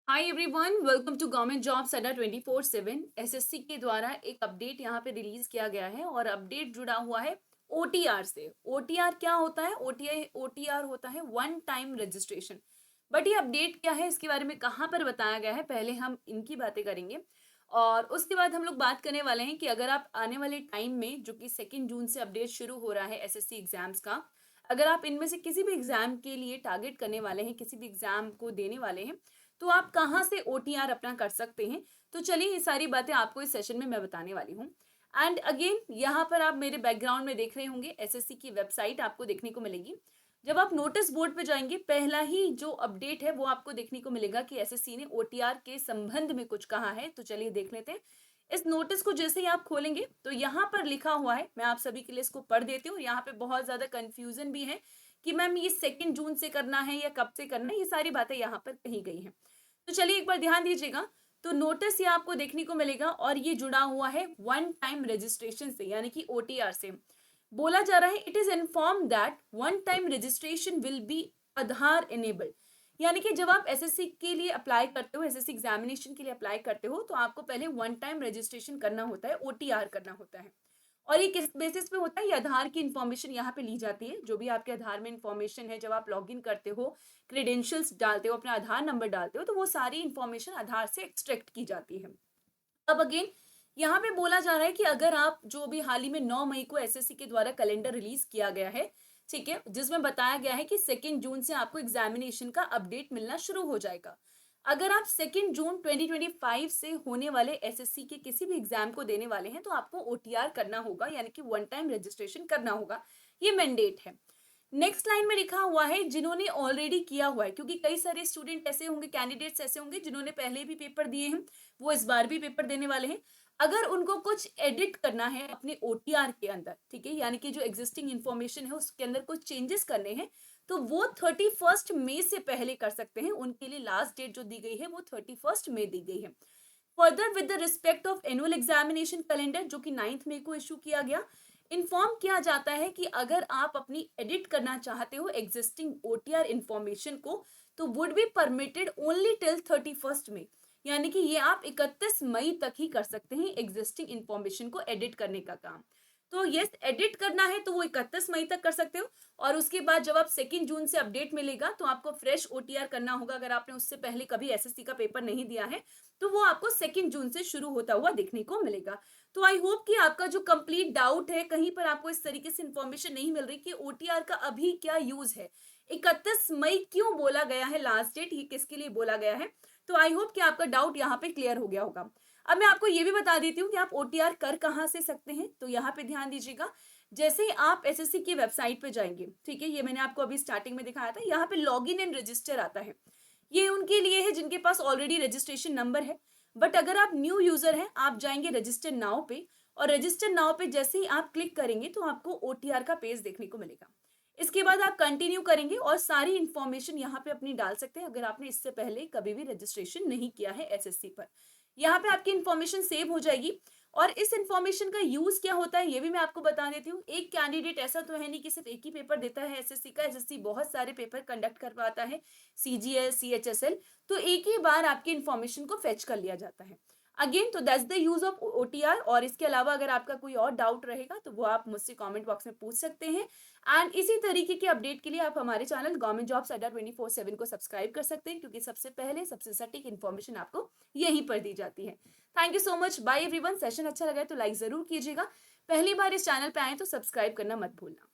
Hi everyone, welcome to government jobs अड्डा 24/7। SSC के द्वारा एक अपडेट यहाँ पे रिलीज किया गया है और अपडेट जुड़ा हुआ है ओटीआर से। ओटीआर क्या होता है? ओटीआर होता है वन टाइम रजिस्ट्रेशन। बट ये अपडेट क्या है, इसके बारे में कहाँ पर बताया गया है, पहले हम इनकी बातें करेंगे और उसके बाद हम लोग बात करने वाले हैं कि अगर आप आने वाले टाइम में, जो कि 2 जून से अपडेट शुरू हो रहा है एसएससी एग्जाम्स का, अगर आप इनमें से किसी भी एग्जाम के लिए टारगेट करने वाले हैं, किसी भी एग्जाम को देने वाले हैं, तो आप कहाँ से ओटीआर अपना कर सकते हैं। तो चलिए ये सारी बातें आपको इस सेशन में मैं बताने वाली हूँ। एंड अगेन यहाँ पर आप मेरे बैकग्राउंड में देख रहे होंगे एसएससी की वेबसाइट आपको देखने को मिलेगी। जब आप नोटिस बोर्ड पे जाएंगे, पहला ही जो अपडेट है वो आपको देखने को मिलेगा कि एसएससी ने ओटीआर के संबंध में कुछ कहा है। तो चलिए देख लेते हैं। इस नोटिस को जैसे ही आप खोलेंगे तो यहाँ पर लिखा हुआ है, मैं आप सभी के लिए इसको पढ़ देती हूँ। यहाँ पे बहुत ज्यादा कंफ्यूजन भी है कि मैम ये 2 जून से करना है या कब से करना है, ये सारी बातें यहाँ पर कही गई हैं। तो चलिए एक बार ध्यान दीजिएगा। तो नोटिस ये आपको देखने को मिलेगा और ये जुड़ा हुआ है वन टाइम रजिस्ट्रेशन से, यानी कि ओटीआर से। बोला जा रहा है it is inform that one time registration will be Aadhaar enabled. यानी कि जब आप एसएससी के लिए अप्लाई करते हो, एसएससी एग्जामिनेशन के लिए अप्लाई करते हो, तो आपको पहले वन टाइम रजिस्ट्रेशन करना होता है, ओटीआर करना होता है। और ये किस बेसिस पे होता है? ये आधार की इन्फॉर्मेशन यहाँ पे ली जाती है। जो भी आपके आधार में इन्फॉर्मेशन है, जब आप लॉगिन करते हो, क्रेडेंशियल्स डालते हो, अपना आधार नंबर डालते हो, तो वो सारी इन्फॉर्मेशन आधार से एक्सट्रैक्ट की जाती है। अब अगेन यहाँ पे बोला जा रहा है कि अगर आप, जो भी हाल ही में 9 मई को एसएससी के द्वारा कैलेंडर रिलीज किया गया है, ठीक है, जिसमें बताया गया है कि 2 जून से आपको एग्जामिनेशन का अपडेट मिलना शुरू हो जाएगा। अगर आप 2 जून 2025 से होने वाले एसएससी के किसी भी एग्जाम को देने वाले हैं, तो आपको ओटीआर करना होगा, यानी कि वन टाइम रजिस्ट्रेशन करना होगा। ये मैंडेट है। नेक्स्ट लाइन में लिखा हुआ है जिन्होंने ऑलरेडी किया हुआ है, क्योंकि कई सारे स्टूडेंट ऐसे होंगे, कैंडिडेट्स ऐसे होंगे जिन्होंने पहले भी पेपर दिए हैं, वो इस बार भी पेपर देने वाले हैं। अगर उनको कुछ एडिट करना है अपने ओटीआर के अंदर, ठीक है, यानी कि जो एग्जिस्टिंग इन्फॉर्मेशन है उसके अंदर कुछ चेंजेस करने हैं, तो वो 31 मई से पहले कर सकते हैं। उनके लिए लास्ट डेट जो दी गई है वो 31 मई दी गई है। Further with the respect of annual examination calendar, जो कि 9 मई को इशू किया गया, इन्फॉर्म किया जाता है कि अगर आप अपनी एडिट करना चाहते हो एग्जिस्टिंग ओटीआर इंफॉर्मेशन को, तो would be permitted only till 31 मई। यानी कि ये आप 31 मई तक ही कर सकते हैं एग्जिस्टिंग इंफॉर्मेशन को एडिट करने का काम। तो यस, एडिट करना है तो वो 31 मई तक कर सकते हो। और उसके बाद जब आप 2 जून से अपडेट मिलेगा तो आपको फ्रेश ओटीआर करना होगा। अगर आपने उससे पहले कभी एसएससी का पेपर नहीं दिया है, तो वो आपको 2 जून से शुरू होता हुआ देखने को मिलेगा। तो आई होप कि आपका जो कंप्लीट डाउट है, कहीं पर आपको इस तरीके से इंफॉर्मेशन नहीं मिल रही कि ओटीआर का अभी क्या यूज है, 31 मई क्यों बोला गया है लास्ट डेट, ये किसके लिए बोला गया है, तो आई होप कि आपका डाउट यहाँ पे क्लियर हो गया होगा। अब मैं आपको ये भी बता देती हूँ कि आप ओटीआर कर कहाँ से सकते हैं। तो यहाँ पे ध्यान दीजिएगा। जैसे ही आप एसएससी की वेबसाइट पे जाएंगे, ठीक है, ये मैंने आपको अभी स्टार्टिंग में दिखाया था, यहाँ पे लॉग इन एंड रजिस्टर आता है। ये उनके लिए है जिनके पास ऑलरेडी रजिस्ट्रेशन नंबर है। बट अगर आप न्यू यूजर हैं, आप जाएंगे रजिस्टर नाउ पे, और रजिस्टर नाउ पे जैसे ही आप क्लिक करेंगे तो आपको ओटीआर का पेज देखने को मिलेगा। इसके बाद आप कंटिन्यू करेंगे और सारी इंफॉर्मेशन यहाँ पे अपनी डाल सकते हैं, अगर आपने इससे पहले कभी भी रजिस्ट्रेशन नहीं किया है एसएससी पर। यहाँ पे आपकी इंफॉर्मेशन सेव हो जाएगी। और इस इंफॉर्मेशन का यूज क्या होता है ये भी मैं आपको बता देती हूँ। एक कैंडिडेट ऐसा तो है नहीं कि सिर्फ एक ही पेपर देता है एसएससी का। एसएससी बहुत सारे पेपर कंडक्ट करवाता है, सीजीएल, सीएचएसएल। तो एक ही बार आपकी इंफॉर्मेशन को फेच कर लिया जाता है। अगेन, तो that's the use of OTR. और इसके अलावा अगर आपका कोई और डाउट रहेगा तो वो आप मुझसे कमेंट बॉक्स में पूछ सकते हैं। एंड इसी तरीके के अपडेट के लिए आप हमारे चैनल गवर्नमेंट जॉब्स अड्डा 24/7 को सब्सक्राइब कर सकते हैं, क्योंकि सबसे पहले सबसे सटीक इन्फॉर्मेशन आपको यहीं पर दी जाती है। Thank you so much, bye everyone. Session अच्छा लगा है तो लाइक जरूर कीजिएगा। पहली बार इस चैनल पे आए तो सब्सक्राइब करना मत भूलना।